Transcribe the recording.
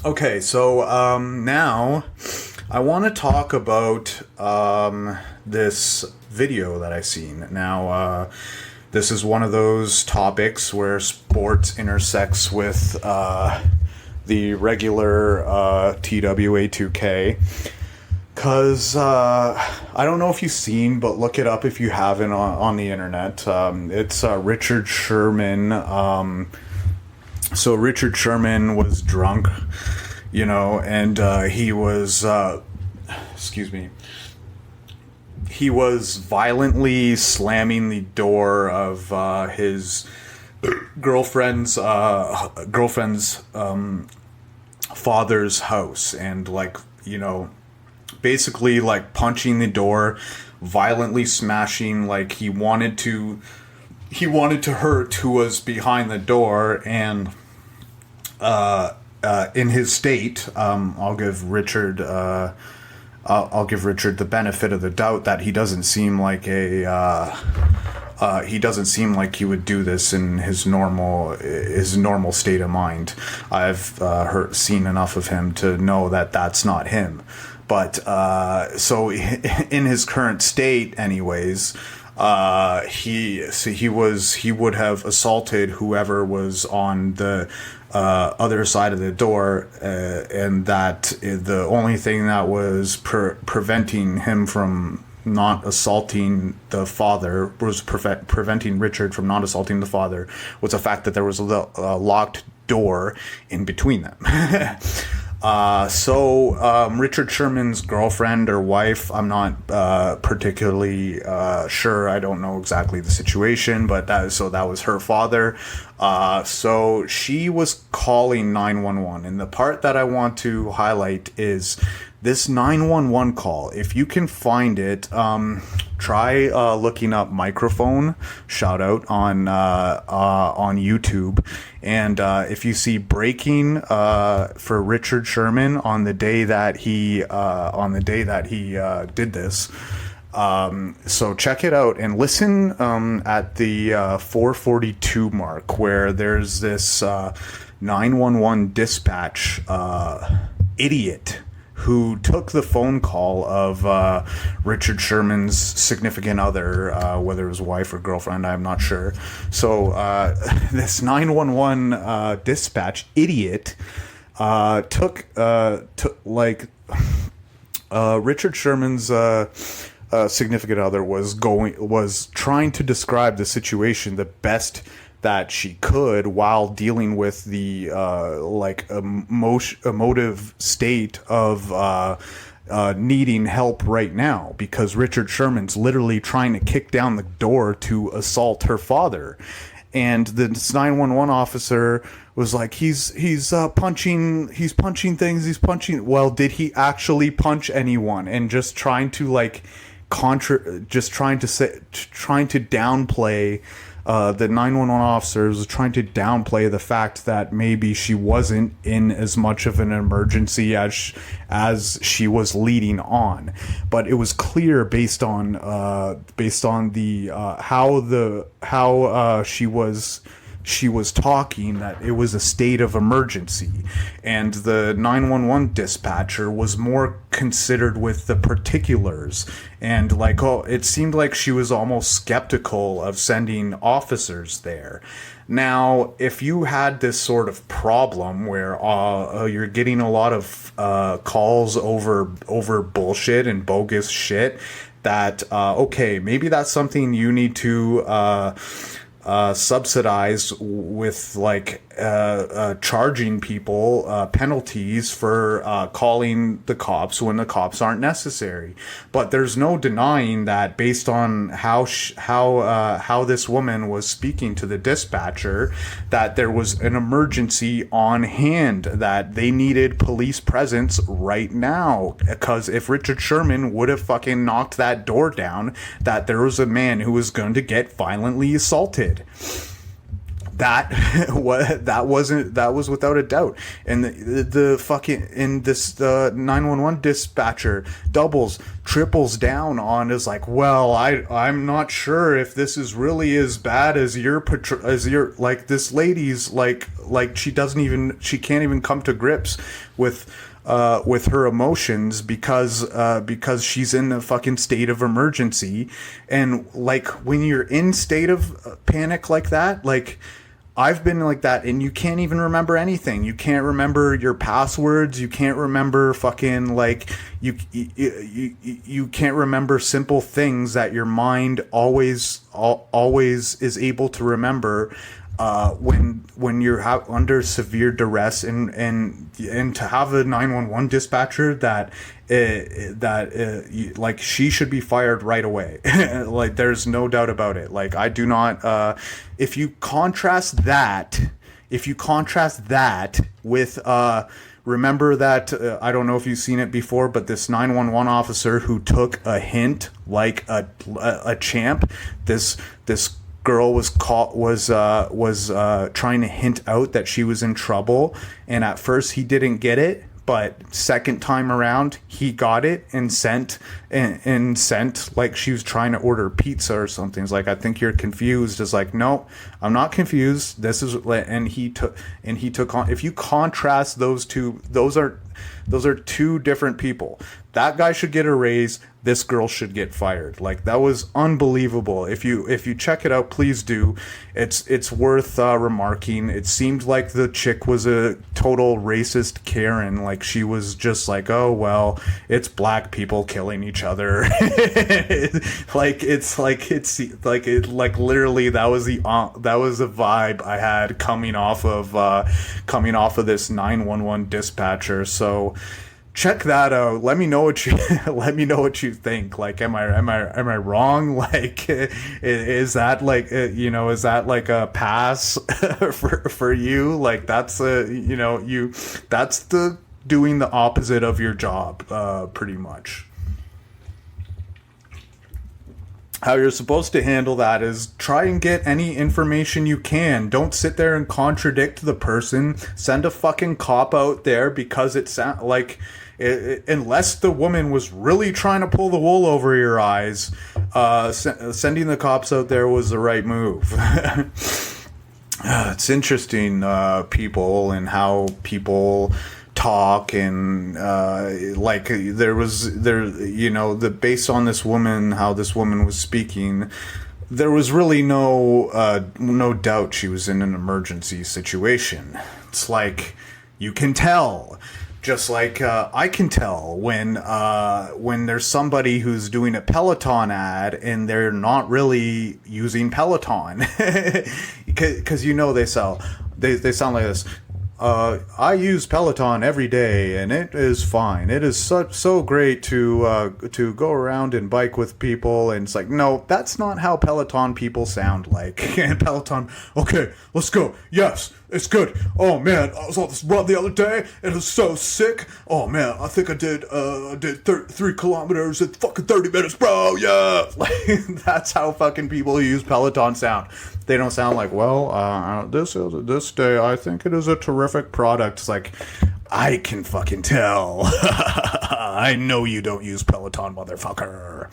Okay, so now I want to talk about this video that I seen. Now, this is one of those topics where sports intersects with the regular TWA2K. Because I don't know if you've seen, but look it up if you haven't on the internet. It's Richard Sherman. So Richard Sherman was drunk, and he was, excuse me, he was violently slamming the door of his girlfriend's father's house, and basically like punching the door, violently smashing, like he wanted to hurt who was behind the door. And in his state, I'll give Richard the benefit of the doubt that he doesn't seem like he would do this in his normal state of mind. I've seen enough of him to know that that's not him. But so in his current state, anyways, he would have assaulted whoever was on the other side of the door, and that the only thing that was preventing him from not assaulting the father was preventing Richard from not assaulting the father was the fact that there was a locked door in between them. Richard Sherman's girlfriend or wife, I'm not particularly sure. I don't know exactly the situation, but that was her father. So she was calling 911, and the part that I want to highlight is this 911 call. If you can find it, try looking up microphone shout out on YouTube, and if you see breaking for Richard Sherman on the day that he did this. So check it out and listen at the 4:42 mark, where there's this 911 dispatch idiot who took the phone call of Richard Sherman's significant other, whether it was wife or girlfriend, I'm not sure. So this 911 dispatch idiot took Richard Sherman's significant other was trying to describe the situation the best that she could while dealing with the emotive state of needing help right now, because Richard Sherman's literally trying to kick down the door to assault her father. And the 911 officer was like, he's punching things. Well, did he actually punch anyone? And just trying to downplay. The 911 officer was trying to downplay the fact that maybe she wasn't in as much of an emergency as she was leading on, but it was clear based on the how she was talking that it was a state of emergency, and the 911 dispatcher was more considered with the particulars, and it seemed like she was almost skeptical of sending officers there. Now, if you had this sort of problem where you're getting a lot of calls over bullshit and bogus shit, that okay, maybe that's something you need to subsidize with charging people penalties for calling the cops when the cops aren't necessary. But there's no denying that based on how this woman was speaking to the dispatcher, that there was an emergency on hand, that they needed police presence right now. Because if Richard Sherman would have fucking knocked that door down, that there was a man who was going to get violently assaulted. that was without a doubt. And the fucking, in this, the 911 dispatcher doubles, triples down on, is like, well, I'm not sure if this is really as bad as your like, this lady's like she can't even come to grips with her emotions because she's in a fucking state of emergency. And like, when you're in state of panic like that, like, I've been like that, and you can't even remember anything. You can't remember your passwords. You can't remember fucking, like, you can't remember simple things that your mind always is able to remember when you're under severe duress. And to have a 911 dispatcher that like, she should be fired right away. Like, there's no doubt about it. Like, I do not, if you contrast that with, remember that, I don't know if you've seen it before, but this 911 officer who took a hint like a champ. This girl was trying to hint out that she was in trouble, and at first he didn't get it, but second time around he got it and sent like, she was trying to order pizza or something. It's like, I think you're confused. It's like, no, I'm not confused. This is, and he took on. If you contrast those two, those are two different people. That guy should get a raise. This girl should get fired. Like, that was unbelievable. If you check it out, please do. It's worth remarking. It seemed like the chick was a total racist Karen. Like, she was just like, oh, well, it's black people killing each other. Like, literally, that was the vibe I had coming off of this 911 dispatcher. So check that out. Let me know what you think. Like, am I wrong? Like, is that like, is that like a pass for you? Like, that's that's the doing the opposite of your job, pretty much. How you're supposed to handle that is try and get any information you can. Don't sit there and contradict the person. Send a fucking cop out there, because it sounds like, unless the woman was really trying to pull the wool over your eyes, sending the cops out there was the right move. It's interesting, people, and how people talk, and like, based on this woman, how this woman was speaking, there was really no doubt she was in an emergency situation. It's like, you can tell, just like I can tell when there's somebody who's doing a Peleton ad and they're not really using Peleton, because they sound like this. I use Peleton every day, and it is fine. It is so great to go around and bike with people. And it's like, no, that's not how Peleton people sound like. And Peleton, okay, let's go. Yes, it's good. Oh man, I was on this run the other day, and it was so sick. Oh man, I think I did 3 kilometers in fucking 30 minutes, bro. Yeah, like, that's how fucking people who use Peleton sound. They don't sound like, well, this day I think it is a terrific product. It's like, I can fucking tell. I know you don't use Peleton, motherfucker.